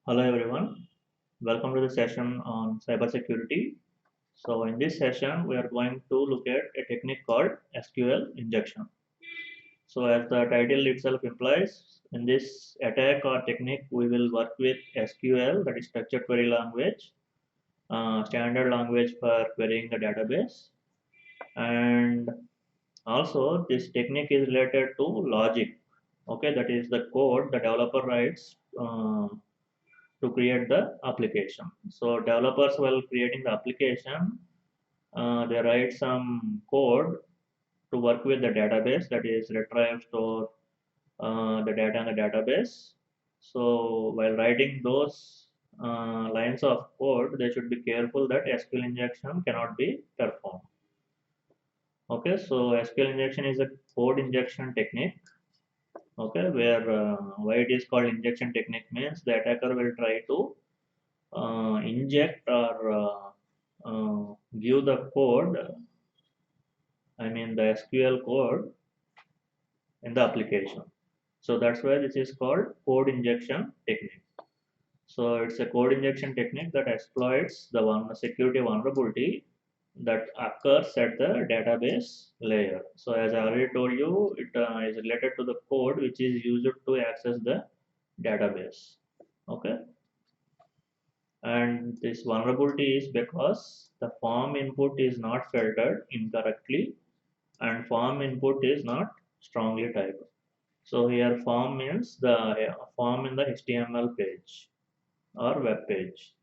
Hello everyone, welcome to the session on cybersecurity. So in this session, we are going to look at a technique called SQL injection. So as the title itself implies, in this attack or technique, we will work with SQL, that is structured query language, standard language for querying the database, and also this technique is related to logic. Okay, that is the code the developer writes to create the application. So developers, while creating the application, they write some code to work with the database, that is retrieve, store the data in the database. So while writing those lines of code, they should be careful that SQL injection cannot be performed. Okay, so SQL injection is a code injection technique. Okay, where why it is called injection technique means the attacker will try to inject or give the code, I mean the SQL code in the application. So that's why this is called code injection technique. So it's a code injection technique that exploits the one security vulnerability that occurs at the database layer. So as I already told you, it is related to the code which is used to access the database. Okay, and this vulnerability is because the form input is not filtered incorrectly and form input is not strongly typed. So here form means the form in the HTML page or web page.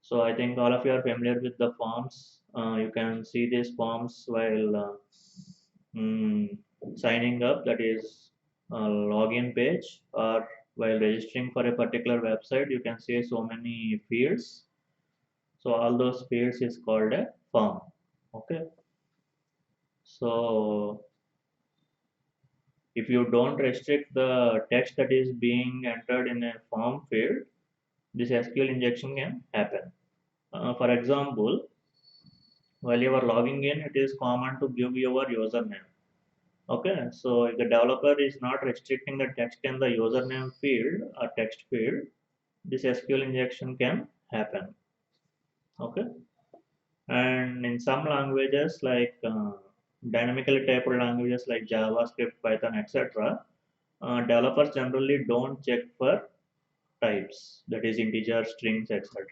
So I think all of you are familiar with the forms. You can see these forms while mm, signing up, that is login page, or while registering for a particular website. You can see so many fields. So all those fields is called a form. Okay. So if you don't restrict the text that is being entered in a form field, this SQL injection can happen. For example, while you are logging in, it is common to give your username. Okay, so if the developer is not restricting the text in the username field or text field, this SQL injection can happen. Okay, and in some languages like dynamically typed languages like JavaScript, Python, etc., developers generally don't check for types, that is integer, strings, etc.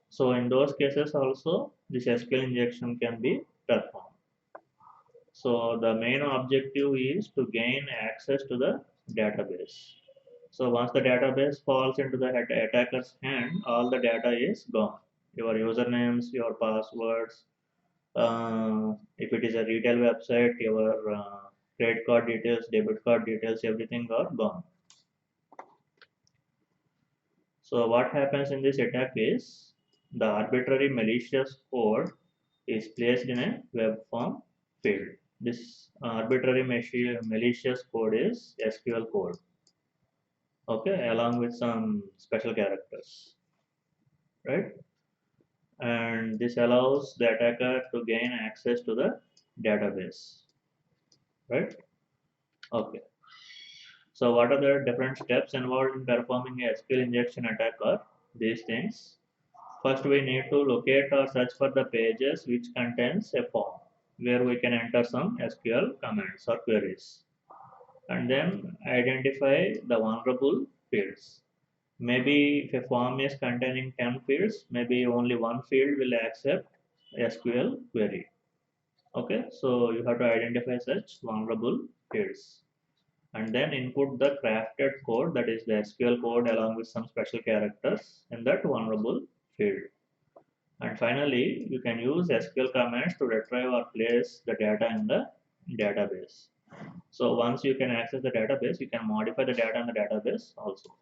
So in those cases also this SQL injection can be performed. So the main objective is to gain access to the database. So once the database falls into the attacker's hand, all the data is gone. Your usernames, your passwords, if it is a retail website, your credit card details, debit card details, everything are gone. So what happens in this attack is the arbitrary malicious code is placed in a web form field. This arbitrary malicious code is SQL code, okay, along with some special characters, right? And this allows the attacker to gain access to the database, right? Okay. So what are the different steps involved in performing a SQL injection attack are these things. First, we need to locate or search for the pages which contains a form where we can enter some SQL commands or queries, and then identify the vulnerable fields. Maybe if a form is containing 10 fields, maybe only one field will accept SQL query. Okay, so you have to identify such vulnerable fields and then input the crafted code, that is the SQL code along with some special characters in that vulnerable field. And finally, you can use SQL commands to retrieve or place the data in the database. So once you can access the database, you can modify the data in the database also.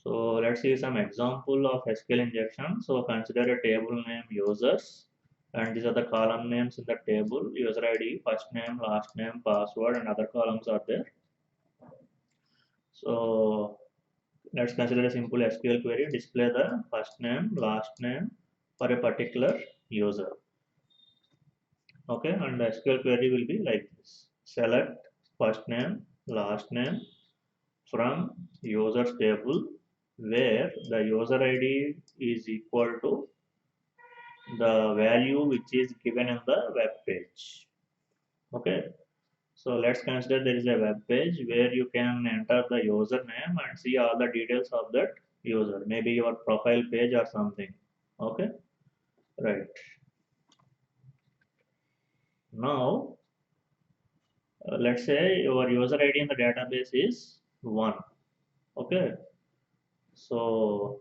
So let's see some example of SQL injection. So consider a table name users, and these are the column names in the table: user ID, first name, last name, password, and other columns are there. So let's consider a simple SQL query: display the first name, last name, for a particular user. Okay, and the SQL query will be like this: select first name, last name from users table where the user ID is equal to the value which is given in the web page. Okay, so let's consider there is a web page where you can enter the username and see all the details of that user, maybe your profile page or something. Okay, right. Now, let's say your user ID in the database is 1. Okay, so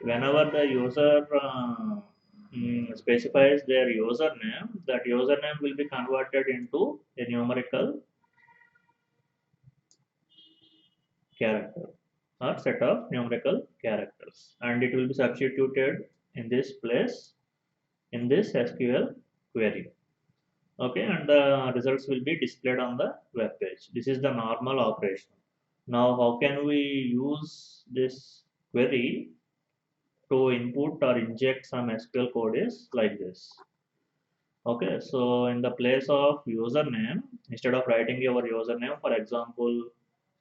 whenever the user specifies their username, that username will be converted into a numerical character or set of numerical characters, and it will be substituted in this place in this SQL query. Okay, and the results will be displayed on the web page. This is the normal operation. Now, how can we use this query to input or inject some SQL code is like this. Okay, so in the place of username, instead of writing your username, for example,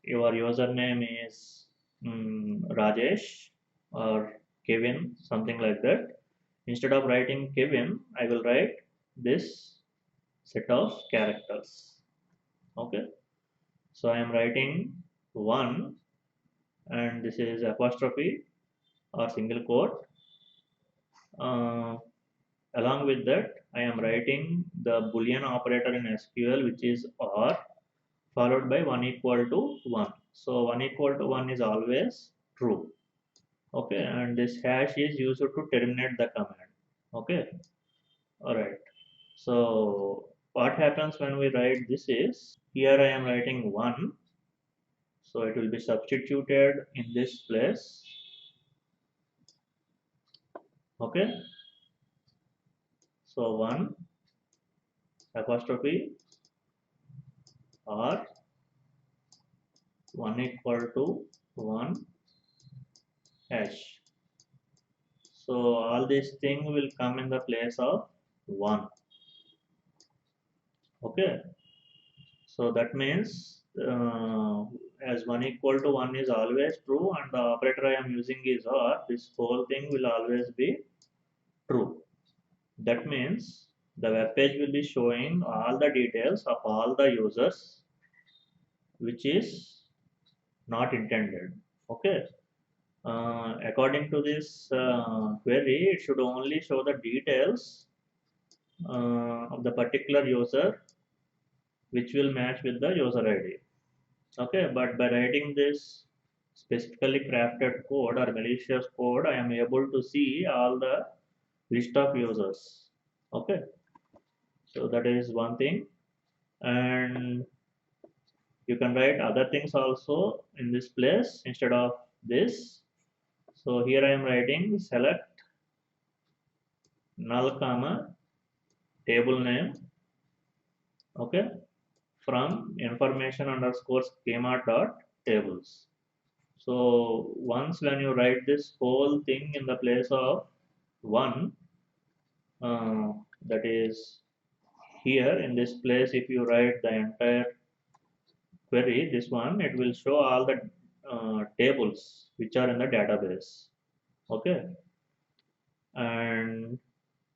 your username is Rajesh or Kevin, something like that. Instead of writing Kevin, I will write this set of characters. Okay, so I am writing 1, and this is apostrophe or single quote. Uh, Along with that, I am writing the Boolean operator in SQL, which is OR, followed by 1 equal to 1. So 1 equal to 1 is always true. Okay, and this hash is used to terminate the command. Okay, all right. So what happens when we write this is, here I am writing 1, so it will be substituted in this place. Okay, so 1 apostrophe or 1 equal to 1 hash. So all these things will come in the place of 1. Okay, so that means as 1 equal to 1 is always true and the operator I am using is OR, this whole thing will always be true. That means the web page will be showing all the details of all the users, which is not intended. Okay, according to this query, it should only show the details of the particular user which will match with the user ID. Okay, but by writing this specifically crafted code or malicious code, I am able to see all the list of users. Okay, so that is one thing, and you can write other things also in this place instead of this. So here I am writing select null comma table name. Okay, from information underscore schema dot tables. So once when you write this whole thing in the place of 1, that is here in this place, if you write the entire query, this one, it will show all the tables which are in the database. Okay, and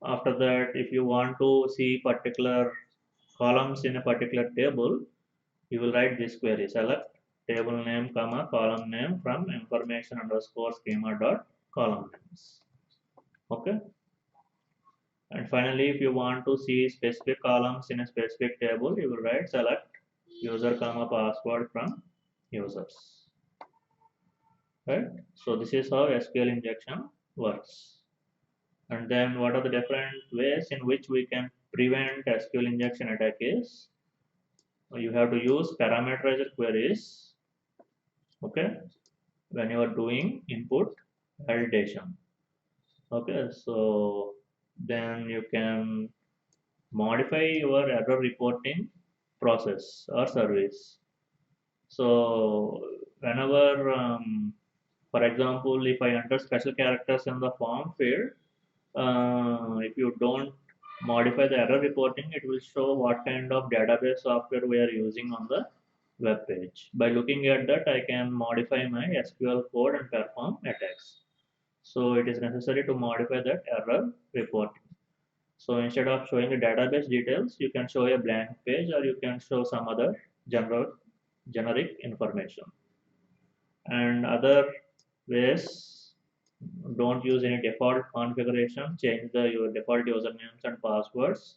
after that, if you want to see particular columns in a particular table, you will write this query: select table name comma column name from information underscore schema dot column names. Okay, and finally, if you want to see specific columns in a specific table, you will write select user comma password from users. Right, so this is how SQL injection works. And then what are the different ways in which we can prevent SQL injection attack is, you have to use parameterized queries. Okay, when you are doing input validation. Okay, so then you can modify your error reporting process or service. So whenever For example, if I enter special characters in the form field, if you don't modify the error reporting, it will show what kind of database software we are using on the web page. By looking at that, I can modify my SQL code and perform attacks. So it is necessary to modify that error reporting. So instead of showing the database details, you can show a blank page or you can show some other generic information. And other ways, don't use any default configuration, change your default usernames and passwords,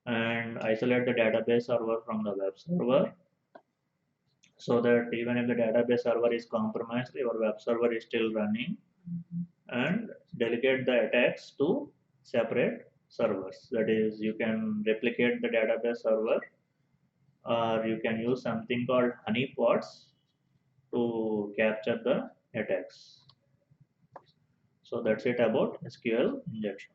and isolate the database server from the web server so that even if the database server is compromised, your web server is still running, and delegate the attacks to separate servers. That is, you can replicate the database server or you can use something called honeypots to capture the attacks. So that's it about SQL injection.